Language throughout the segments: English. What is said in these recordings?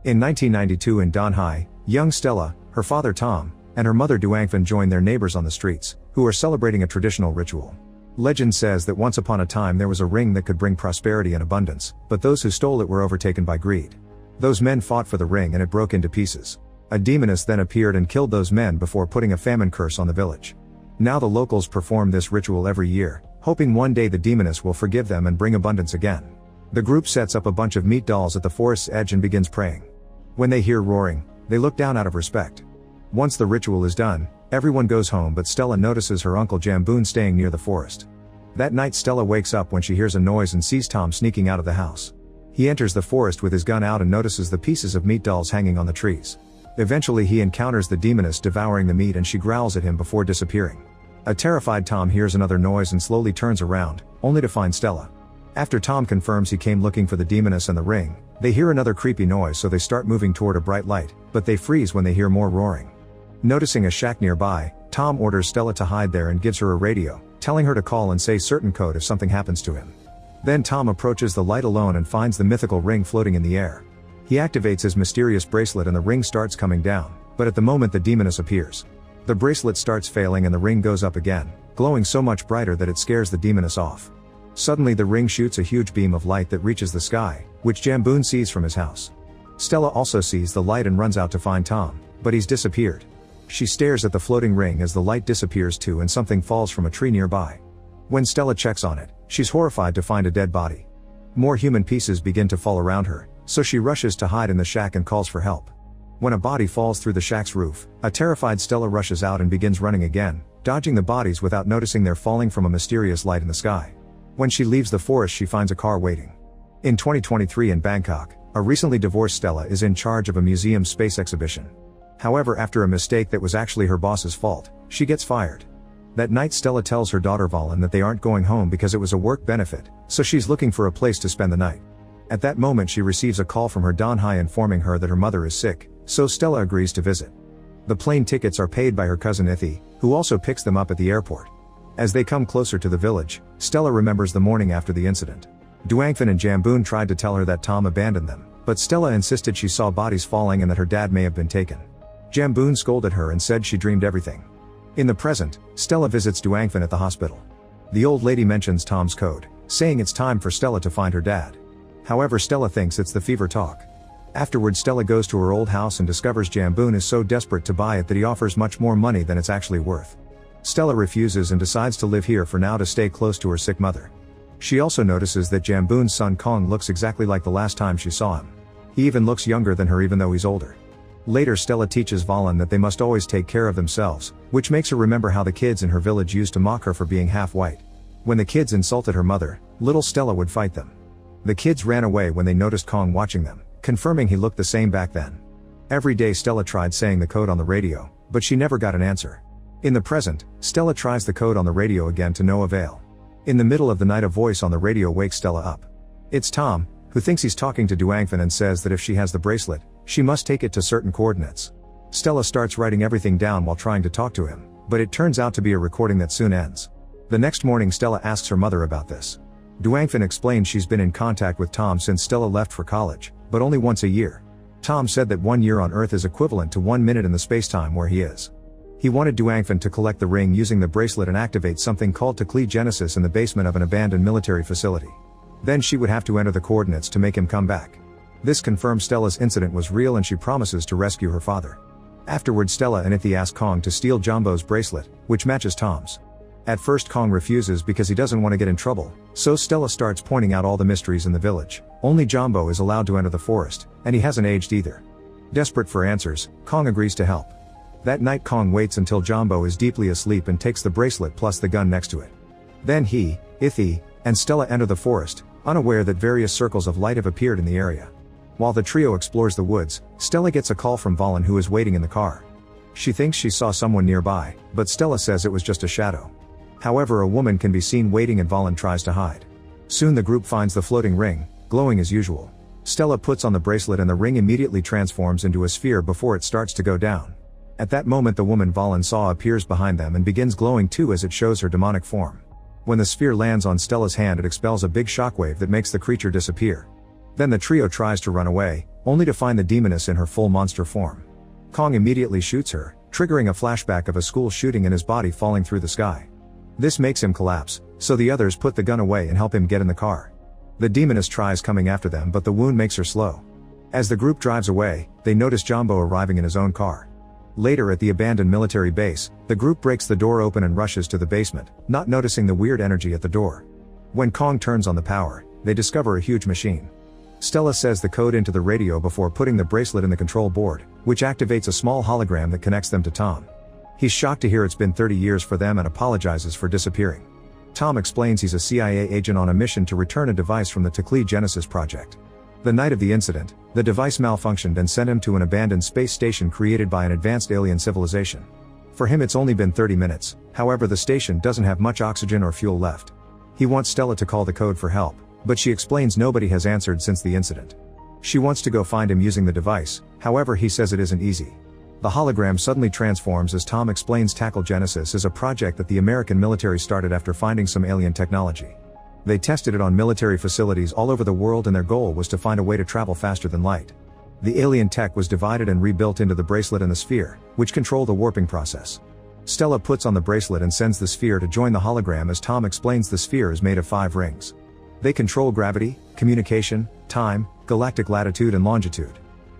In 1992 in Donhai, young Stella, her father Tom, and her mother Duangfen join their neighbors on the streets, who are celebrating a traditional ritual. Legend says that once upon a time there was a ring that could bring prosperity and abundance, but those who stole it were overtaken by greed. Those men fought for the ring and it broke into pieces. A demoness then appeared and killed those men before putting a famine curse on the village. Now the locals perform this ritual every year, hoping one day the demoness will forgive them and bring abundance again. The group sets up a bunch of meat dolls at the forest's edge and begins praying. When they hear roaring, they look down out of respect. Once the ritual is done, everyone goes home, but Stella notices her uncle Jamboon staying near the forest. That night Stella wakes up when she hears a noise and sees Tom sneaking out of the house. He enters the forest with his gun out and notices the pieces of meat dolls hanging on the trees. Eventually he encounters the demoness devouring the meat and she growls at him before disappearing. A terrified Tom hears another noise and slowly turns around, only to find Stella. After Tom confirms he came looking for the demoness and the ring, they hear another creepy noise, so they start moving toward a bright light, but they freeze when they hear more roaring. Noticing a shack nearby, Tom orders Stella to hide there and gives her a radio, telling her to call and say certain code if something happens to him. Then Tom approaches the light alone and finds the mythical ring floating in the air. He activates his mysterious bracelet and the ring starts coming down, but at the moment the demoness appears. The bracelet starts failing and the ring goes up again, glowing so much brighter that it scares the demoness off. Suddenly the ring shoots a huge beam of light that reaches the sky, which Jamboon sees from his house. Stella also sees the light and runs out to find Tom, but he's disappeared. She stares at the floating ring as the light disappears too and something falls from a tree nearby. When Stella checks on it, she's horrified to find a dead body. More human pieces begin to fall around her, so she rushes to hide in the shack and calls for help. When a body falls through the shack's roof, a terrified Stella rushes out and begins running again, dodging the bodies without noticing they're falling from a mysterious light in the sky. When she leaves the forest she finds a car waiting. In 2023 in Bangkok, a recently divorced Stella is in charge of a museum space exhibition. However, after a mistake that was actually her boss's fault, she gets fired. That night Stella tells her daughter Valen that they aren't going home because it was a work benefit, so she's looking for a place to spend the night. At that moment she receives a call from her Donhai informing her that her mother is sick, so Stella agrees to visit. The plane tickets are paid by her cousin Ithi, who also picks them up at the airport. As they come closer to the village, Stella remembers the morning after the incident. Duangfen and Jamboon tried to tell her that Tom abandoned them, but Stella insisted she saw bodies falling and that her dad may have been taken. Jamboon scolded her and said she dreamed everything. In the present, Stella visits Duangfen at the hospital. The old lady mentions Tom's code, saying it's time for Stella to find her dad. However, Stella thinks it's the fever talk. Afterwards Stella goes to her old house and discovers Jamboon is so desperate to buy it that he offers much more money than it's actually worth. Stella refuses and decides to live here for now to stay close to her sick mother. She also notices that Jamboon's son Kong looks exactly like the last time she saw him. He even looks younger than her even though he's older. Later Stella teaches Valen that they must always take care of themselves, which makes her remember how the kids in her village used to mock her for being half white. When the kids insulted her mother, little Stella would fight them. The kids ran away when they noticed Kong watching them, confirming he looked the same back then. Every day Stella tried saying the code on the radio, but she never got an answer. In the present, Stella tries the code on the radio again to no avail. In the middle of the night a voice on the radio wakes Stella up. It's Tom, who thinks he's talking to Duangfen and says that if she has the bracelet, she must take it to certain coordinates. Stella starts writing everything down while trying to talk to him, but it turns out to be a recording that soon ends. The next morning Stella asks her mother about this. Duangfen explains she's been in contact with Tom since Stella left for college, but only once a year. Tom said that 1 year on Earth is equivalent to 1 minute in the spacetime where he is. He wanted Duangfen to collect the ring using the bracelet and activate something called Tekli Genesis in the basement of an abandoned military facility. Then she would have to enter the coordinates to make him come back. This confirms Stella's incident was real and she promises to rescue her father. Afterwards Stella and Ithi ask Kong to steal Jumbo's bracelet, which matches Tom's. At first Kong refuses because he doesn't want to get in trouble, so Stella starts pointing out all the mysteries in the village. Only Jumbo is allowed to enter the forest, and he hasn't aged either. Desperate for answers, Kong agrees to help. That night Kong waits until Jumbo is deeply asleep and takes the bracelet plus the gun next to it. Then he, Ithi, and Stella enter the forest, unaware that various circles of light have appeared in the area. While the trio explores the woods, Stella gets a call from Valen who is waiting in the car. She thinks she saw someone nearby, but Stella says it was just a shadow. However, a woman can be seen waiting and Valen tries to hide. Soon the group finds the floating ring, glowing as usual. Stella puts on the bracelet and the ring immediately transforms into a sphere before it starts to go down. At that moment the woman Valen saw appears behind them and begins glowing too as it shows her demonic form. When the sphere lands on Stella's hand it expels a big shockwave that makes the creature disappear. Then the trio tries to run away, only to find the demoness in her full monster form. Kong immediately shoots her, triggering a flashback of a school shooting and his body falling through the sky. This makes him collapse, so the others put the gun away and help him get in the car. The demoness tries coming after them, but the wound makes her slow. As the group drives away, they notice Jumbo arriving in his own car. Later at the abandoned military base, the group breaks the door open and rushes to the basement, not noticing the weird energy at the door. When Kong turns on the power, they discover a huge machine. Stella says the code into the radio before putting the bracelet in the control board, which activates a small hologram that connects them to Tom. He's shocked to hear it's been 30 years for them and apologizes for disappearing. Tom explains he's a CIA agent on a mission to return a device from the Teklee Genesis project. The night of the incident, the device malfunctioned and sent him to an abandoned space station created by an advanced alien civilization. For him it's only been 30 minutes, however the station doesn't have much oxygen or fuel left. He wants Stella to call the code for help, but she explains nobody has answered since the incident. She wants to go find him using the device, however he says it isn't easy. The hologram suddenly transforms as Tom explains Teklee Genesis is a project that the American military started after finding some alien technology. They tested it on military facilities all over the world and their goal was to find a way to travel faster than light. The alien tech was divided and rebuilt into the bracelet and the sphere, which control the warping process. Stella puts on the bracelet and sends the sphere to join the hologram as Tom explains the sphere is made of 5 rings. They control gravity, communication, time, galactic latitude and longitude.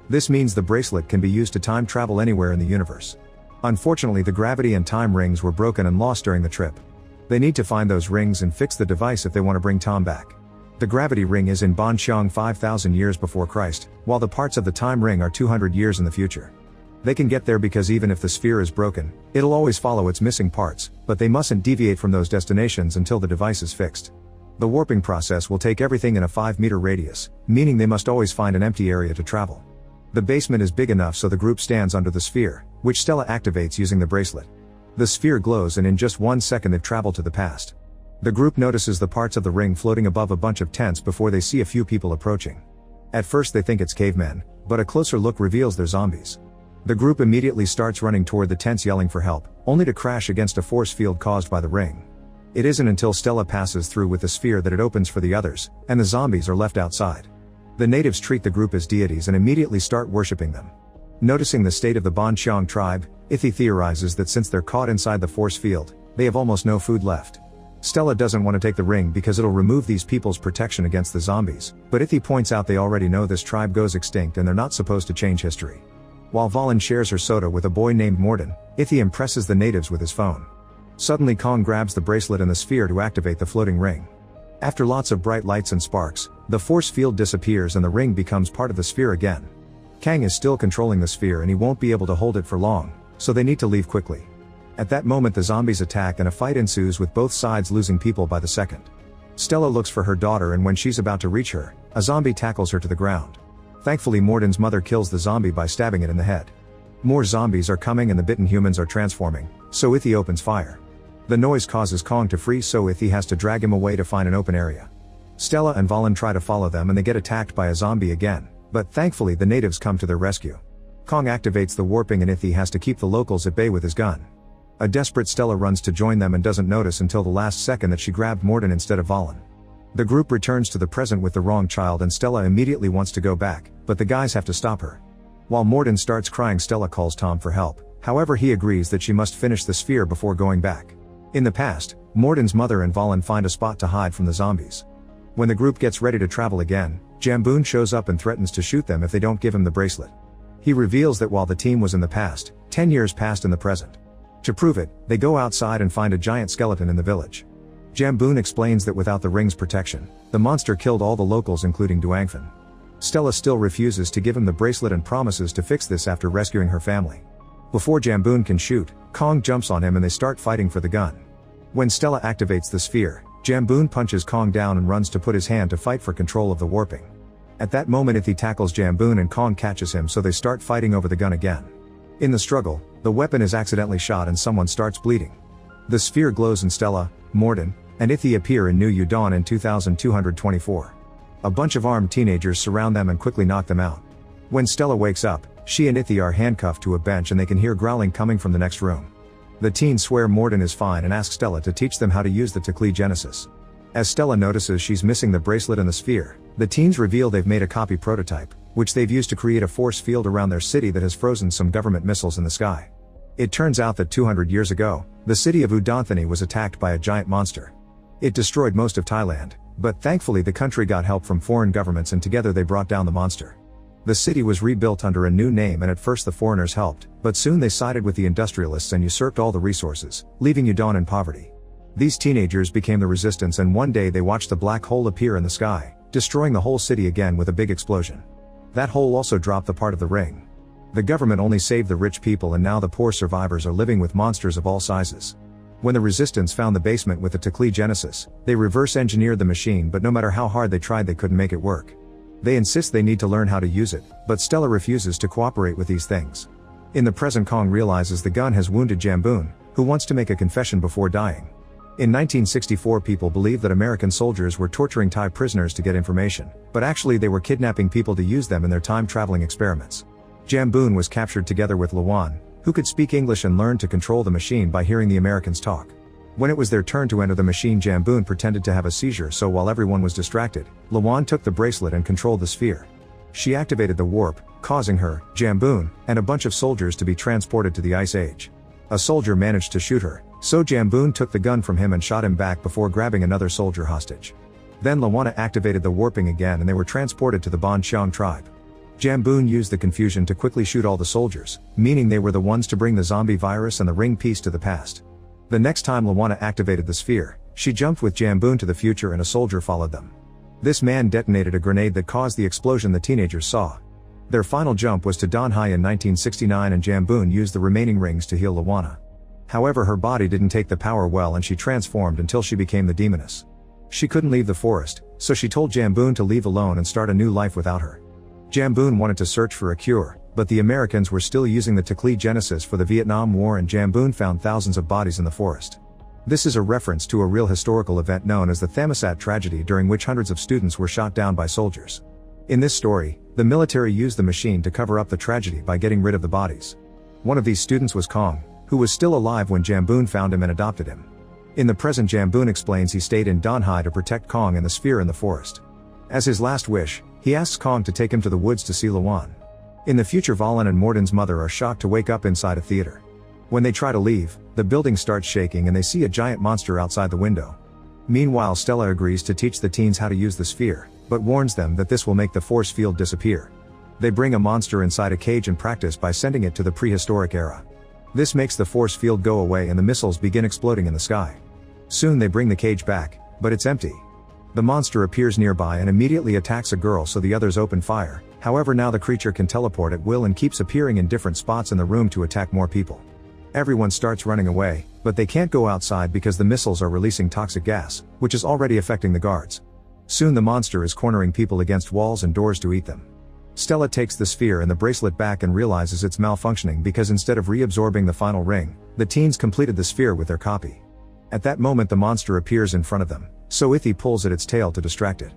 This means the bracelet can be used to time travel anywhere in the universe. Unfortunately, the gravity and time rings were broken and lost during the trip. They need to find those rings and fix the device if they want to bring Tom back. The gravity ring is in Banqiang 5,000 years before Christ, while the parts of the time ring are 200 years in the future. They can get there because even if the sphere is broken, it'll always follow its missing parts, but they mustn't deviate from those destinations until the device is fixed. The warping process will take everything in a 5-meter radius, meaning they must always find an empty area to travel. The basement is big enough so the group stands under the sphere, which Stella activates using the bracelet. The sphere glows and in just 1 second they've traveled to the past. The group notices the parts of the ring floating above a bunch of tents before they see a few people approaching. At first they think it's cavemen, but a closer look reveals they're zombies. The group immediately starts running toward the tents yelling for help, only to crash against a force field caused by the ring. It isn't until Stella passes through with the sphere that it opens for the others, and the zombies are left outside. The natives treat the group as deities and immediately start worshipping them. Noticing the state of the Banqiang tribe, Ithi theorizes that since they're caught inside the force field, they have almost no food left. Stella doesn't want to take the ring because it'll remove these people's protection against the zombies, but Ithi points out they already know this tribe goes extinct and they're not supposed to change history. While Valen shares her soda with a boy named Morden, Ithi impresses the natives with his phone. Suddenly Kong grabs the bracelet and the sphere to activate the floating ring. After lots of bright lights and sparks, the force field disappears and the ring becomes part of the sphere again. Kang is still controlling the sphere and he won't be able to hold it for long, so they need to leave quickly. At that moment the zombies attack and a fight ensues with both sides losing people by the second. Stella looks for her daughter and when she's about to reach her, a zombie tackles her to the ground. Thankfully Morden's mother kills the zombie by stabbing it in the head. More zombies are coming and the bitten humans are transforming, so Ithi opens fire. The noise causes Kong to freeze so Ithi has to drag him away to find an open area. Stella and Valen try to follow them and they get attacked by a zombie again, but thankfully the natives come to their rescue. Kong activates the warping and Ithi has to keep the locals at bay with his gun. A desperate Stella runs to join them and doesn't notice until the last second that she grabbed Morden instead of Valen. The group returns to the present with the wrong child and Stella immediately wants to go back, but the guys have to stop her. While Morden starts crying, Stella calls Tom for help, however he agrees that she must finish the sphere before going back. In the past, Morden's mother and Valen find a spot to hide from the zombies. When the group gets ready to travel again, Jamboon shows up and threatens to shoot them if they don't give him the bracelet. He reveals that while the team was in the past, 10 years passed in the present. To prove it, they go outside and find a giant skeleton in the village. Jamboon explains that without the ring's protection, the monster killed all the locals including Duangfen. Stella still refuses to give him the bracelet and promises to fix this after rescuing her family. Before Jamboon can shoot, Kong jumps on him and they start fighting for the gun. When Stella activates the sphere, Jamboon punches Kong down and runs to put his hand to fight for control of the warping. At that moment Ithi tackles Jamboon and Kong catches him so they start fighting over the gun again. In the struggle, the weapon is accidentally shot and someone starts bleeding. The sphere glows and Stella, Morden, and Ithi appear in New Udon in 2224. A bunch of armed teenagers surround them and quickly knock them out. When Stella wakes up, she and Ithi are handcuffed to a bench and they can hear growling coming from the next room. The teens swear Morden is fine and ask Stella to teach them how to use the Teklee Genesis. As Stella notices she's missing the bracelet and the sphere, the teens reveal they've made a copy prototype, which they've used to create a force field around their city that has frozen some government missiles in the sky. It turns out that 200 years ago, the city of Udanthani was attacked by a giant monster. It destroyed most of Thailand, but thankfully the country got help from foreign governments and together they brought down the monster. The city was rebuilt under a new name and at first the foreigners helped, but soon they sided with the industrialists and usurped all the resources, leaving Udon in poverty. These teenagers became the resistance and one day they watched the black hole appear in the sky, destroying the whole city again with a big explosion. That hole also dropped the part of the ring. The government only saved the rich people and now the poor survivors are living with monsters of all sizes. When the resistance found the basement with the Teklee Genesis, they reverse engineered the machine but no matter how hard they tried they couldn't make it work. They insist they need to learn how to use it, but Stella refuses to cooperate with these things. In the present Kong realizes the gun has wounded Jamboon, who wants to make a confession before dying. In 1964 people believed that American soldiers were torturing Thai prisoners to get information, but actually they were kidnapping people to use them in their time-traveling experiments. Jamboon was captured together with Lawan, who could speak English and learned to control the machine by hearing the Americans talk. When it was their turn to enter the machine, Jamboon pretended to have a seizure, so while everyone was distracted, Lawan took the bracelet and controlled the sphere. She activated the warp, causing her, Jamboon, and a bunch of soldiers to be transported to the Ice Age. A soldier managed to shoot her, so Jamboon took the gun from him and shot him back before grabbing another soldier hostage. Then Lawana activated the warping again and they were transported to the Bon Cheong tribe. Jamboon used the confusion to quickly shoot all the soldiers, meaning they were the ones to bring the zombie virus and the ring piece to the past. The next time Lawana activated the sphere, she jumped with Jamboon to the future and a soldier followed them. This man detonated a grenade that caused the explosion the teenagers saw. Their final jump was to Donghai in 1969 and Jamboon used the remaining rings to heal Lawana. However, her body didn't take the power well and she transformed until she became the demoness. She couldn't leave the forest, so she told Jamboon to leave alone and start a new life without her. Jamboon wanted to search for a cure, but the Americans were still using the Teklee Genesis for the Vietnam War and Jamboon found thousands of bodies in the forest. This is a reference to a real historical event known as the Thammasat tragedy, during which hundreds of students were shot down by soldiers. In this story, the military used the machine to cover up the tragedy by getting rid of the bodies. One of these students was Kong, who was still alive when Jamboon found him and adopted him. In the present, Jamboon explains he stayed in Donghai to protect Kong and the sphere in the forest. As his last wish, he asks Kong to take him to the woods to see Lawan. In the future, Valen and Morden's mother are shocked to wake up inside a theater. When they try to leave, the building starts shaking and they see a giant monster outside the window. Meanwhile, Stella agrees to teach the teens how to use the sphere, but warns them that this will make the force field disappear. They bring a monster inside a cage and practice by sending it to the prehistoric era. This makes the force field go away and the missiles begin exploding in the sky. Soon they bring the cage back, but it's empty. The monster appears nearby and immediately attacks a girl, so the others open fire. However, now the creature can teleport at will and keeps appearing in different spots in the room to attack more people. Everyone starts running away, but they can't go outside because the missiles are releasing toxic gas, which is already affecting the guards. Soon the monster is cornering people against walls and doors to eat them. Stella takes the sphere and the bracelet back and realizes it's malfunctioning because instead of reabsorbing the final ring, the teens completed the sphere with their copy. At that moment the monster appears in front of them, so Ithi pulls at its tail to distract it.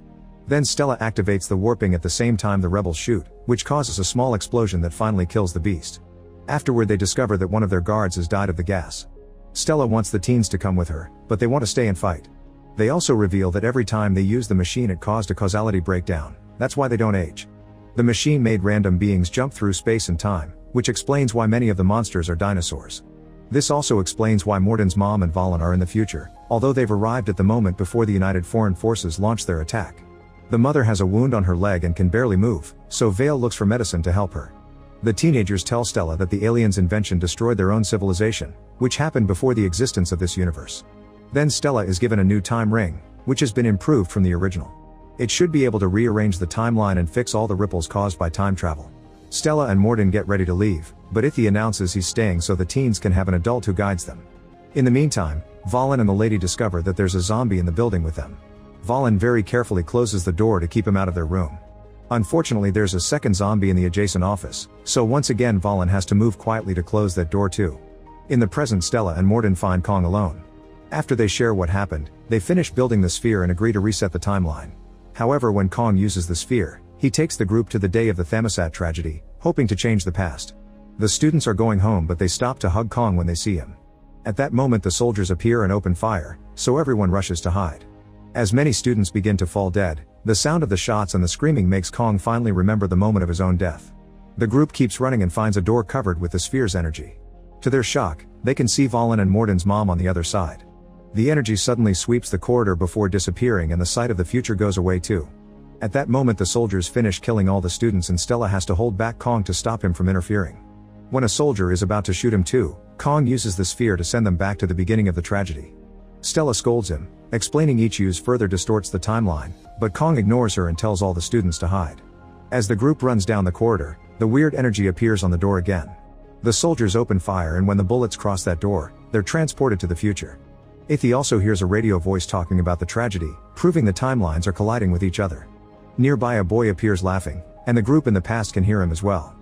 Then Stella activates the warping at the same time the rebels shoot, which causes a small explosion that finally kills the beast. Afterward they discover that one of their guards has died of the gas. Stella wants the teens to come with her, but they want to stay and fight. They also reveal that every time they use the machine it caused a causality breakdown, that's why they don't age. The machine made random beings jump through space and time, which explains why many of the monsters are dinosaurs. This also explains why Morden's mom and Valen are in the future, although they've arrived at the moment before the United Foreign Forces launch their attack. The mother has a wound on her leg and can barely move, so Vale looks for medicine to help her. The teenagers tell Stella that the aliens' invention destroyed their own civilization, which happened before the existence of this universe. Then Stella is given a new time ring, which has been improved from the original. It should be able to rearrange the timeline and fix all the ripples caused by time travel. Stella and Morden get ready to leave, but Ithi announces he's staying so the teens can have an adult who guides them. In the meantime, Valen and the lady discover that there's a zombie in the building with them. Valen very carefully closes the door to keep him out of their room. Unfortunately, there's a second zombie in the adjacent office, so once again Valen has to move quietly to close that door too. In the present, Stella and Morden find Kong alone. After they share what happened, they finish building the sphere and agree to reset the timeline. However, when Kong uses the sphere, he takes the group to the day of the Thammasat tragedy, hoping to change the past. The students are going home, but they stop to hug Kong when they see him. At that moment the soldiers appear and open fire, so everyone rushes to hide. As many students begin to fall dead, The sound of the shots and the screaming makes Kong finally remember the moment of his own death. The group keeps running and finds a door covered with the sphere's energy. To their shock, they can see Valen and Morden's mom on the other side. The energy suddenly sweeps the corridor before disappearing, and the sight of the future goes away too. At that moment the soldiers finish killing all the students and Stella has to hold back Kong to stop him from interfering. When a soldier is about to shoot him too, Kong uses the sphere to send them back to the beginning of the tragedy. Stella scolds him, explaining each use further distorts the timeline, but Kong ignores her and tells all the students to hide. As the group runs down the corridor, the weird energy appears on the door again. The soldiers open fire, and when the bullets cross that door, they're transported to the future. Ithy also hears a radio voice talking about the tragedy, proving the timelines are colliding with each other. Nearby a boy appears laughing, and the group in the past can hear him as well.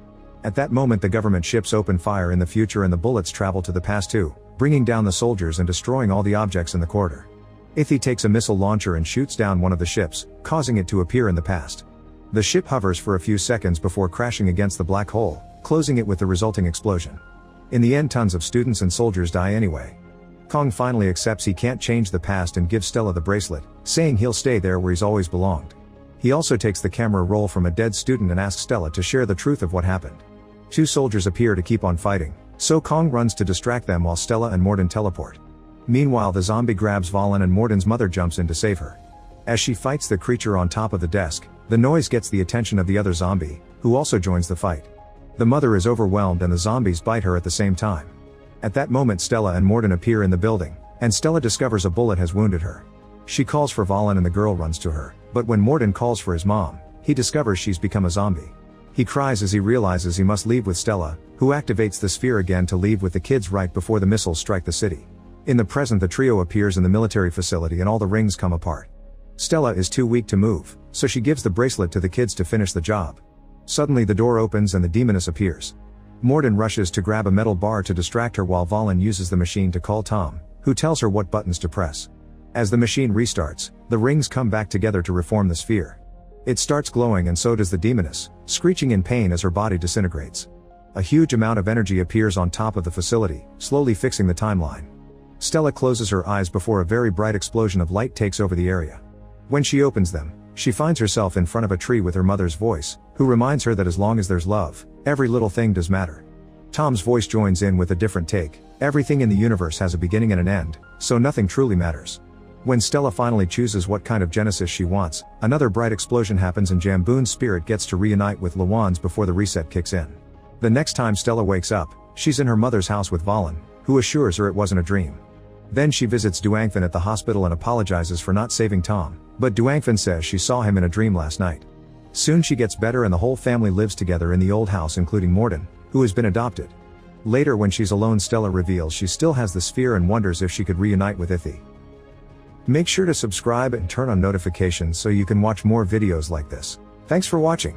At that moment the government ships open fire in the future and the bullets travel to the past too, bringing down the soldiers and destroying all the objects in the corridor. Ithy takes a missile launcher and shoots down one of the ships, causing it to appear in the past. The ship hovers for a few seconds before crashing against the black hole, closing it with the resulting explosion. In the end tons of students and soldiers die anyway. Kong finally accepts he can't change the past and gives Stella the bracelet, saying he'll stay there where he's always belonged. He also takes the camera roll from a dead student and asks Stella to share the truth of what happened. Two soldiers appear to keep on fighting, so Kong runs to distract them while Stella and Morden teleport. Meanwhile the zombie grabs Valen and Morden's mother jumps in to save her. As she fights the creature on top of the desk, the noise gets the attention of the other zombie, who also joins the fight. The mother is overwhelmed and the zombies bite her at the same time. At that moment Stella and Morden appear in the building, and Stella discovers a bullet has wounded her. She calls for Valen and the girl runs to her, but when Morden calls for his mom, he discovers she's become a zombie. He cries as he realizes he must leave with Stella, who activates the sphere again to leave with the kids right before the missiles strike the city. In the present the trio appears in the military facility and all the rings come apart. Stella is too weak to move, so she gives the bracelet to the kids to finish the job. Suddenly the door opens and the demoness appears. Morden rushes to grab a metal bar to distract her while Valen uses the machine to call Tom, who tells her what buttons to press. As the machine restarts, the rings come back together to reform the sphere. It starts glowing and so does the demoness, screeching in pain as her body disintegrates. A huge amount of energy appears on top of the facility, slowly fixing the timeline. Stella closes her eyes before a very bright explosion of light takes over the area. When she opens them, she finds herself in front of a tree with her mother's voice, who reminds her that as long as there's love, every little thing does matter. Tom's voice joins in with a different take: everything in the universe has a beginning and an end, so nothing truly matters. When Stella finally chooses what kind of Genesis she wants, another bright explosion happens and Jamboon's spirit gets to reunite with Lawan's before the reset kicks in. The next time Stella wakes up, she's in her mother's house with Valen, who assures her it wasn't a dream. Then she visits Duangfan at the hospital and apologizes for not saving Tom, but Duangfan says she saw him in a dream last night. Soon she gets better and the whole family lives together in the old house including Morden, who has been adopted. Later when she's alone Stella reveals she still has the sphere and wonders if she could reunite with Ithy. Make sure to subscribe and turn on notifications so you can watch more videos like this. Thanks for watching.